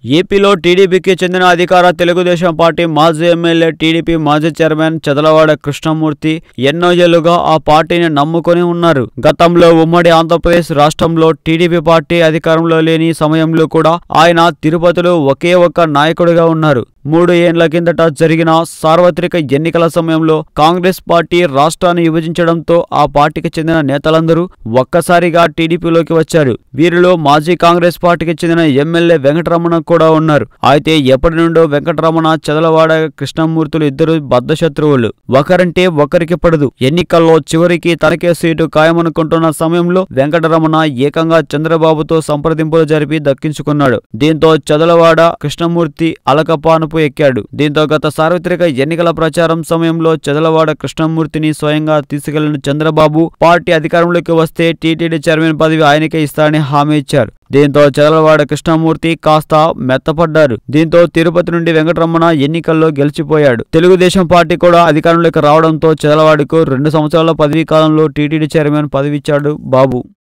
ఏపీలో టీడీపీకి చెందిన అధికార తెలుగుదేశం పార్టీ మాజీ ఎమ్మెల్యే టీడీపీ మాజీ చైర్మన్ చదలవాడ కృష్ణమూర్తి ఎన్నో ఏళ్లుగా ఆ పార్టీని నమ్ముకొని ఉన్నారు. గతంలో ఉమ్మడి ఆంధ్రప్రదేశ్ రాష్ట్రంలో టీడీపీ పార్టీ అధికారంలో లేని సమయంలో కూడా ఆయన తిరుపతిలో ఒకే ఒక్క నాయకుడిగా ఉన్నారు. 3 ఏళ్ల కిందట జరిగిన సార్వత్రిక ఎన్నికల సమయంలో కాంగ్రెస్ పార్టీ రాష్ట్రాన్ని విభజించడంతో ఆ పార్టీకి చెందిన నేతలందరూ ఒక్కసారిగా టీడీపీలోకి వచ్చారు. వీరిలో మాజీ కాంగ్రెస్ పార్టీకి చెందిన ఎమ్మెల్యే వెంకటరమణ కూడా ఉన్నారు. అయితే ఎప్పటి నుండో వెంకటరమణ చదలవాడ కృష్ణమూర్తులు ఇద్దరు బద్ధశత్రువులు. ఒకరంటే ఒకరికి పడదు. ఎన్నికల్లో చివరికి తనకే సీటు ఖాయమనుకుంటున్న సమయంలో వెంకటరమణ ఏకంగా చంద్రబాబుతో సంప్రదింపులు జరిపి దక్కించుకున్నాడు. దీంతో చదలవాడ కృష్ణమూర్తి అలకపానుపు ఎక్కాడు. దీంతో గత సార్వత్రిక ఎన్నికల ప్రచారం సమయంలో చదలవాడ కృష్ణమూర్తిని స్వయంగా తీసుకెళ్లిన చంద్రబాబు పార్టీ అధికారంలోకి వస్తే టీటీడీ చైర్మన్ పదవి ఆయనకే ఇస్తారని హామీ ఇచ్చారు. దీంతో చదలవాడ కృష్ణమూర్తి కాస్త మెత్తపడ్డారు. దీంతో తిరుపతి నుండి వెంకటరమణ ఎన్నికల్లో గెలిచిపోయాడు. తెలుగుదేశం పార్టీ కూడా అధికారంలోకి రావడంతో చదలవాడకు 2 సంవత్సరాల పదవీ కాలంలో టీటీడీ చైర్మన్ పదవి ఇచ్చాడు బాబు.